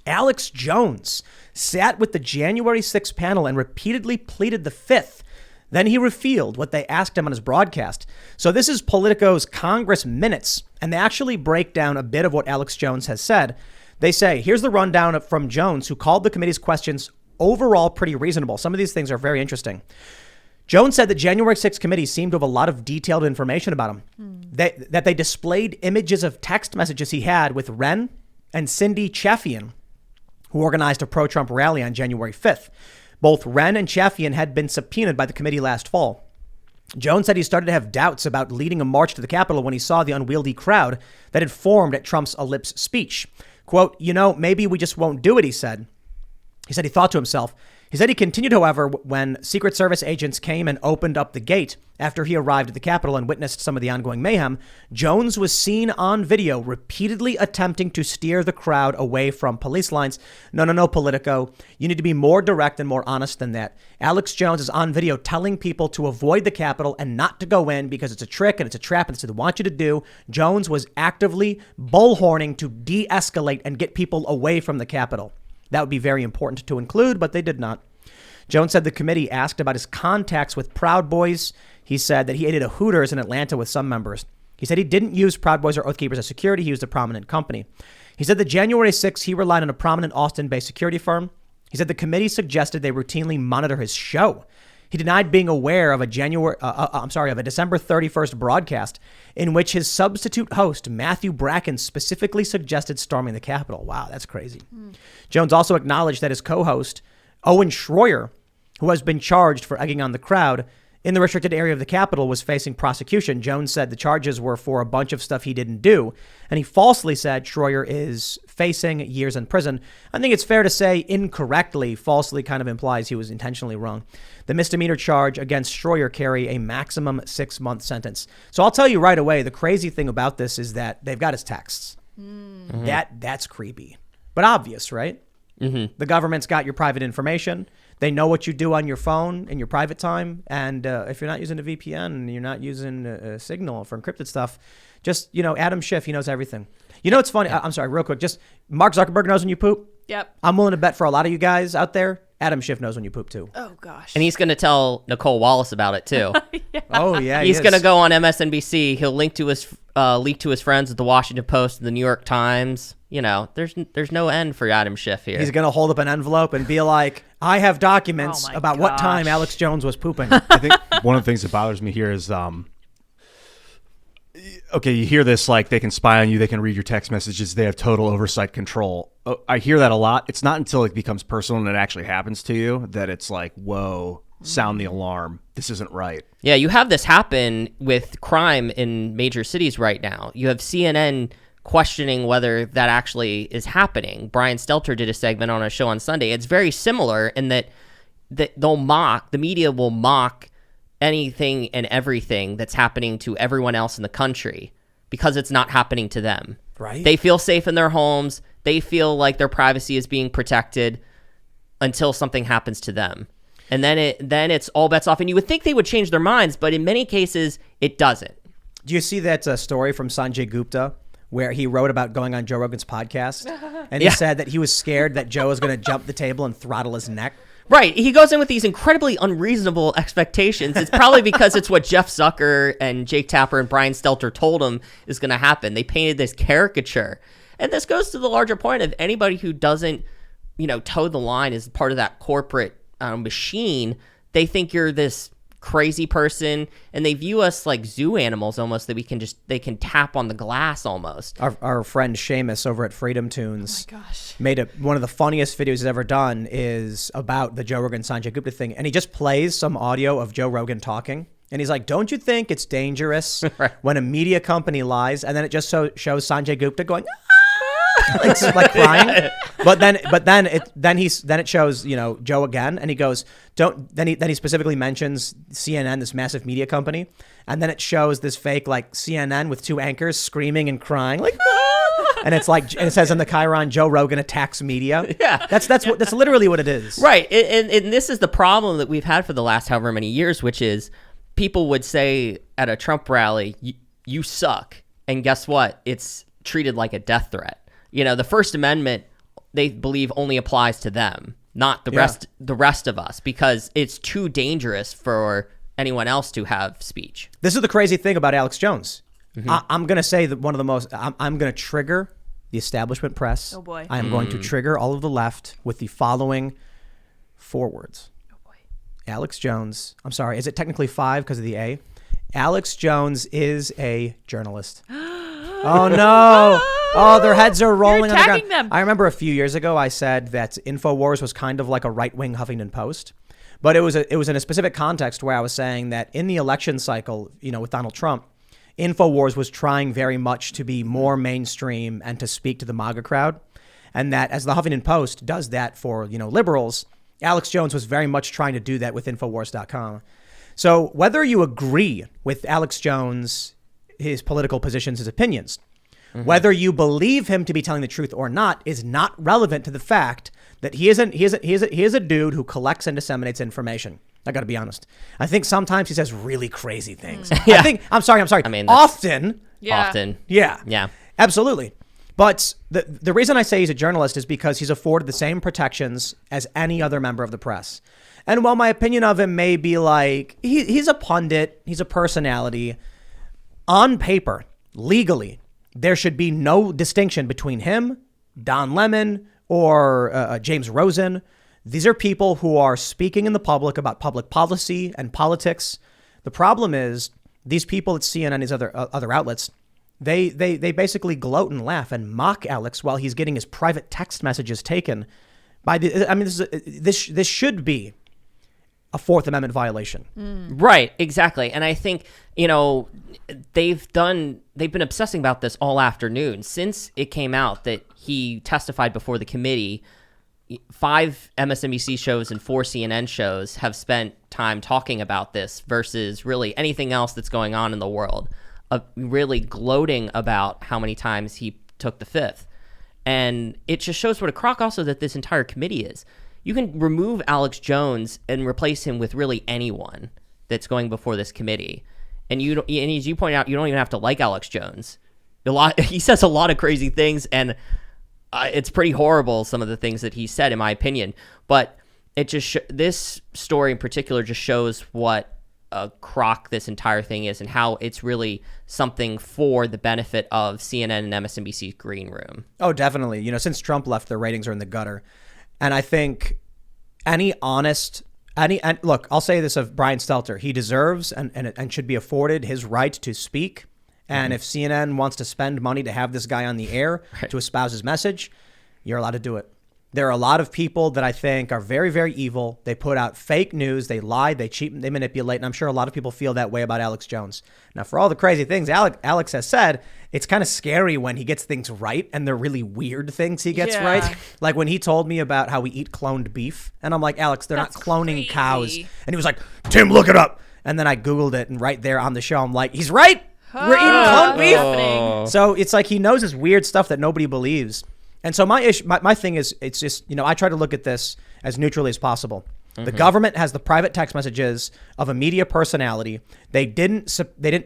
Alex Jones sat with the January 6th panel and repeatedly pleaded the Fifth. Then he revealed what they asked him on his broadcast. So this is Politico's Congress minutes, and they actually break down a bit of what Alex Jones has said. They say, here's the rundown from Jones, who called the committee's questions overall pretty reasonable. Some of these things are very interesting. Jones said the January 6th committee seemed to have a lot of detailed information about him. That they displayed images of text messages he had with Wren and Cindy Chaffian, who organized a pro-Trump rally on January 5th. Both Wren and Chaffian had been subpoenaed by the committee last fall. Jones said he started to have doubts about leading a march to the Capitol when he saw the unwieldy crowd that had formed at Trump's ellipse speech. Quote, maybe we just won't do it, he said. He said he thought to himself. He said he continued, however, when Secret Service agents came and opened up the gate after he arrived at the Capitol and witnessed some of the ongoing mayhem. Jones was seen on video repeatedly attempting to steer the crowd away from police lines. No, Politico. You need to be more direct and more honest than that. Alex Jones is on video telling people to avoid the Capitol and not to go in because it's a trick and it's a trap and it's what they want you to do. Jones was actively bullhorning to de-escalate and get people away from the Capitol. That would be very important to include, but they did not. Jones said the committee asked about his contacts with Proud Boys. He said that he ate at a Hooters in Atlanta with some members. He said he didn't use Proud Boys or Oath Keepers as security. He used a prominent company. He said the January 6th, he relied on a prominent Austin-based security firm. He said the committee suggested they routinely monitor his show. He denied being aware of a December 31st broadcast in which his substitute host, Matthew Bracken, specifically suggested storming the Capitol. Wow, that's crazy. Jones also acknowledged that his co-host, Owen Schroyer, who has been charged for egging on the crowd in the restricted area of the Capitol, was facing prosecution. Jones said the charges were for a bunch of stuff he didn't do, and he falsely said Schroyer is facing years in prison. I think it's fair to say incorrectly. Falsely kind of implies he was intentionally wrong. The misdemeanor charge against Schroyer carry a maximum 6-month sentence. So I'll tell you right away, the crazy thing about this is that they've got his texts. Mm-hmm. That's creepy, but obvious, right? Mm-hmm. The government's got your private information. They know what you do on your phone in your private time. And if you're not using a VPN and you're not using a Signal for encrypted stuff, just, Adam Schiff, he knows everything. It's funny. I'm sorry, real quick. Just Mark Zuckerberg knows when you poop. Yep. I'm willing to bet for a lot of you guys out there, Adam Schiff knows when you poop too. Oh, gosh. And he's going to tell Nicole Wallace about it too. Yeah. Oh, yeah. He's going to go on MSNBC. He'll leak to his friends at the Washington Post and the New York Times. There's no end for Adam Schiff here. He's going to hold up an envelope and be like, I have documents about what time Alex Jones was pooping. I think one of the things that bothers me here is, okay, you hear this, like they can spy on you, they can read your text messages, they have total oversight control. I hear that a lot. It's not until it becomes personal and it actually happens to you that it's like, whoa, sound the alarm. This isn't right. Yeah, you have this happen with crime in major cities right now. You have CNN questioning whether that actually is happening. Brian Stelter did a segment on a show on Sunday. It's very similar in that the media will mock anything and everything that's happening to everyone else in the country because it's not happening to them. Right. They feel safe in their homes. They feel like their privacy is being protected until something happens to them. And then it's all bets off. And you would think they would change their minds, but in many cases, it doesn't. Do you see that story from Sanjay Gupta where he wrote about going on Joe Rogan's podcast? And he said that he was scared that Joe was going to jump the table and throttle his neck. Right. He goes in with these incredibly unreasonable expectations. It's probably because it's what Jeff Zucker and Jake Tapper and Brian Stelter told him is going to happen. They painted this caricature. And this goes to the larger point of anybody who doesn't, toe the line as part of that corporate machine. They think you're this crazy person, and they view us like zoo animals almost, that they can tap on the glass almost. Our friend Seamus over at Freedom Tunes made one of the funniest videos he's ever done is about the Joe Rogan Sanjay Gupta thing, and he just plays some audio of Joe Rogan talking, and he's like, don't you think it's dangerous when a media company lies? And then it just shows Sanjay Gupta going like crying, but then it shows Joe again, and he goes then he specifically mentions CNN, this massive media company, and then it shows this fake like CNN with two anchors screaming and crying like and it's like, and it says in the Chiron, Joe Rogan attacks media. Yeah, that's literally what it is. Right, and this is the problem that we've had for the last however many years, which is people would say at a Trump rally, you suck, and guess what? It's treated like a death threat. The First Amendment they believe only applies to them, not the rest of us, because it's too dangerous for anyone else to have speech. This is the crazy thing about Alex Jones. I'm going to say that one of the most, I'm going to trigger the establishment press. Oh boy. I am going to trigger all of the left with the following 4 words. Oh boy. Alex Jones, I'm sorry, is it technically 5 because of the A? Alex Jones is a journalist. Oh no. Oh, their heads are rolling on the ground. Them. I remember a few years ago I said that InfoWars was kind of like a right-wing Huffington Post. But it was in a specific context where I was saying that in the election cycle, with Donald Trump, InfoWars was trying very much to be more mainstream and to speak to the MAGA crowd. And that as the Huffington Post does that for, liberals, Alex Jones was very much trying to do that with Infowars.com. So whether you agree with Alex Jones, his political positions, his opinions, whether you believe him to be telling the truth or not is not relevant to the fact that he is a dude who collects and disseminates information. I got to be honest. I think sometimes he says really crazy things. Yeah. I'm sorry. I mean, often. Often. Yeah. Yeah. Absolutely. But the reason I say he's a journalist is because he's afforded the same protections as any other member of the press. And while my opinion of him may be like, he's a pundit, he's a personality, on paper, legally, there should be no distinction between him, Don Lemon, or James Rosen. These are people who are speaking in the public about public policy and politics. The problem is these people at CNN and these other outlets, they basically gloat and laugh and mock Alex while he's getting his private text messages taken by this should be a Fourth Amendment violation. Right, exactly. And I think, they've been obsessing about this all afternoon since it came out that he testified before the committee. 5 MSNBC shows and 4 CNN shows have spent time talking about this versus really anything else that's going on in the world, really gloating about how many times he took the fifth. And it just shows what a crock also that this entire committee is. You can remove Alex Jones and replace him with really anyone that's going before this committee. And as you point out, you don't even have to like Alex Jones. He says a lot of crazy things, and it's pretty horrible, some of the things that he said, in my opinion. But it just this story in particular just shows what a crock this entire thing is and how it's really something for the benefit of CNN and MSNBC's green room. Oh, definitely. Since Trump left, their ratings are in the gutter. And I think and look, I'll say this of Brian Stelter. He deserves and should be afforded his right to speak. And if CNN wants to spend money to have this guy on the air to espouse his message, you're allowed to do it. There are a lot of people that I think are very, very evil. They put out fake news. They lie. They cheat. They manipulate. And I'm sure a lot of people feel that way about Alex Jones. Now, for all the crazy things Alex has said, it's kind of scary when he gets things right. And they're really weird things he gets right. Like when he told me about how we eat cloned beef. And I'm like, Alex, they're not cloning cows. And he was like, Tim, look it up. And then I Googled it. And right there on the show, I'm like, he's right. We're eating cloned beef. So it's like he knows this weird stuff that nobody believes. And so my thing is, it's just, I try to look at this as neutrally as possible. The government has the private text messages of a media personality. They didn't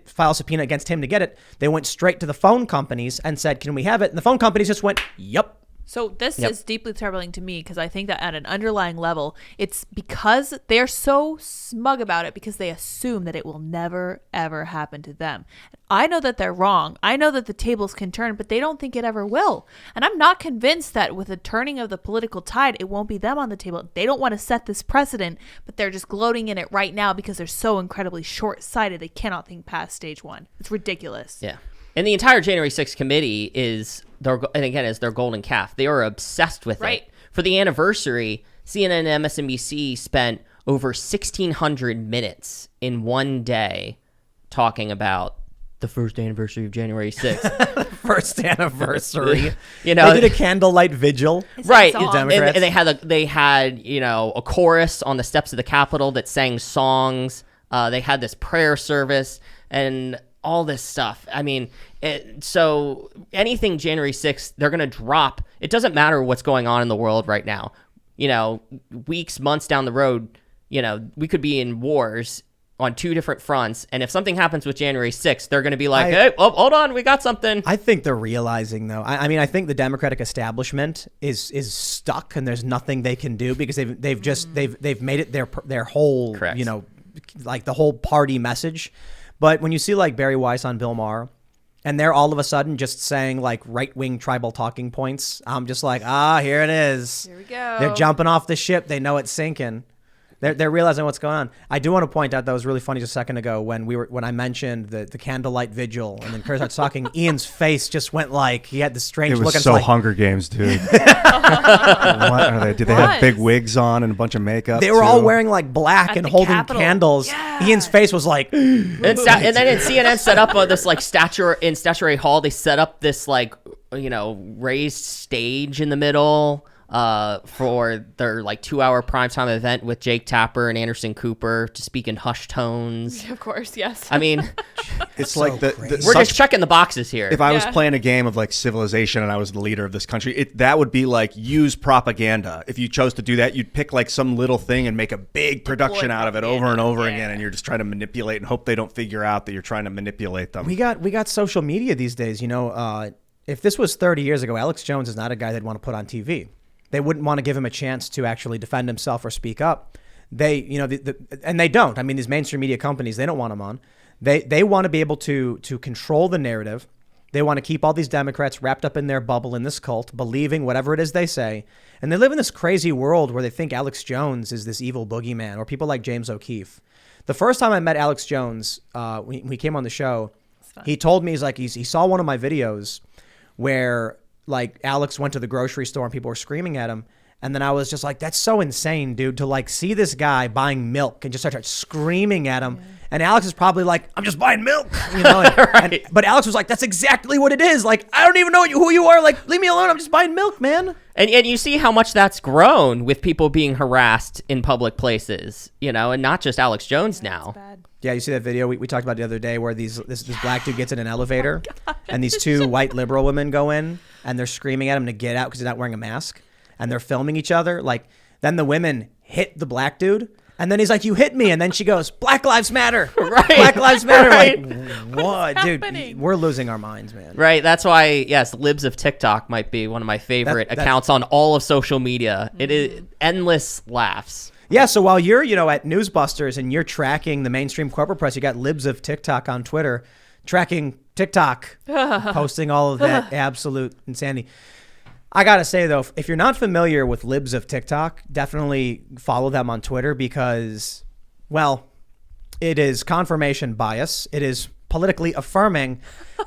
file a subpoena against him to get it. They went straight to the phone companies and said, can we have it? And the phone companies just went, yep. So this is deeply troubling to me because I think that at an underlying level, it's because they're so smug about it because they assume that it will never, ever happen to them. I know that they're wrong. I know that the tables can turn, but they don't think it ever will. And I'm not convinced that with the turning of the political tide, it won't be them on the table. They don't want to set this precedent, but they're just gloating in it right now because they're so incredibly short-sighted. They cannot think past stage one. It's ridiculous. Yeah. And the entire January 6th committee is their golden calf. They are obsessed with it. For the anniversary, CNN and MSNBC spent over 1,600 minutes in one day talking about the first anniversary of January 6th. First anniversary. They did a candlelight vigil. Right. And they had a chorus on the steps of the Capitol that sang songs. They had this prayer service and all this stuff. I mean, so anything January 6th, they're going to drop. It doesn't matter what's going on in the world right now. Weeks, months down the road, we could be in wars on two different fronts. And if something happens with January 6th, they're going to be like, hey, oh, hold on, we got something. I think they're realizing, though. I mean, I think the Democratic establishment is stuck, and there's nothing they can do because they've made it their whole, Correct. you know, like the whole party message. But when you see like Barry Weiss on Bill Maher, and they're all of a sudden just saying like right-wing tribal talking points, I'm just like, here it is. Here we go. They're jumping off the ship. They know it's sinking. They're realizing what's going on. I do want to point out that was really funny just a second ago when I mentioned the candlelight vigil, and then Curtis started talking. Ian's face just went like he had this strange It look. was so like, Hunger Games, dude. What are they? Did they have big wigs on and a bunch of makeup? They were all wearing like black At and the holding Capitol. candles. Yeah. Ian's face was like, And then CNN set up this like statuary hall. They set up this like, you know, raised stage in the middle for their like 2-hour primetime event with Jake Tapper and Anderson Cooper to speak in hushed tones. Of course, yes. I mean, It's so like we're just checking the boxes here. If I was Yeah. playing a game of like Civilization and I was the leader of this country, that would be like use propaganda. If you chose to do that, you'd pick like some little thing and make a big production out of it over and over again, and you're just trying to manipulate and hope they don't figure out that you're trying to manipulate them. we got social media these days. You know, if this was 30 years ago, Alex Jones is not a guy they'd want to put on TV. They wouldn't want to give him a chance to actually defend himself or speak up. They, you know, and they don't. I mean, these mainstream media companies, they don't want him on. They want to be able to control the narrative. They want to keep all these Democrats wrapped up in their bubble in this cult, believing whatever it is they say. And they live in this crazy world where they think Alex Jones is this evil boogeyman, or people like James O'Keefe. The first time I met Alex Jones, when he came on the show, he told me, he saw one of my videos where like Alex went to the grocery store and people were screaming at him. And then I was just like, that's so insane, dude, to like see this guy buying milk and just start screaming at him. Yeah. And Alex is probably like, I'm just buying milk, you know? Right. But Alex was like, that's exactly what it is. Like, I don't even know who you are. Like, leave me alone. I'm just buying milk, man. And you see how much that's grown with people being harassed in public places, you know, and not just Alex Jones now. Bad. Yeah, you see that video we talked about the other day where this black dude gets in an elevator and these two white liberal women go in and they're screaming at him to get out because he's not wearing a mask, and they're filming each other. Like, then the women hit the black dude, and then he's like, you hit me, and then she goes, Black Lives Matter. Right. Black Lives Matter. Right. Like, what? Dude, we're losing our minds, man. Right. That's why, yes, Libs of TikTok might be one of my favorite accounts on all of social media. It is endless laughs. Yeah, so while you're, you know, at Newsbusters and you're tracking the mainstream corporate press, you got Libs of TikTok on Twitter tracking TikTok, posting all of that absolute insanity. I got to say, though, if you're not familiar with Libs of TikTok, definitely follow them on Twitter because, well, it is confirmation bias. It is politically affirming,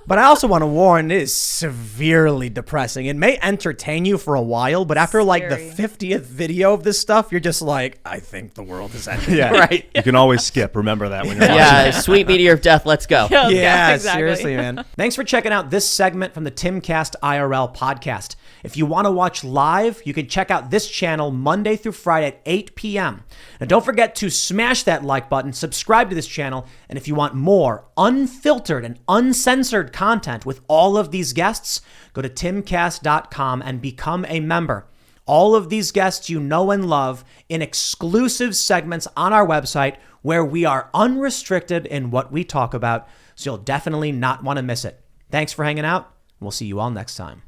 but I also want to warn, it is severely depressing. It may entertain you for a while, but after like the 50th video of this stuff, you're just like, I think the world is ending. Yeah, Right. You can always skip. Remember that when you're watching. Yeah, sweet meteor of death. Let's go. Yeah, exactly. seriously, man. Thanks for checking out this segment from the Timcast IRL podcast. If you want to watch live, you can check out this channel Monday through Friday at 8 p.m. Now, don't forget to smash that like button, subscribe to this channel, and if you want more unfiltered and uncensored content with all of these guests, go to timcast.com and become a member. All of these guests you know and love in exclusive segments on our website where we are unrestricted in what we talk about, so you'll definitely not want to miss it. Thanks for hanging out. We'll see you all next time.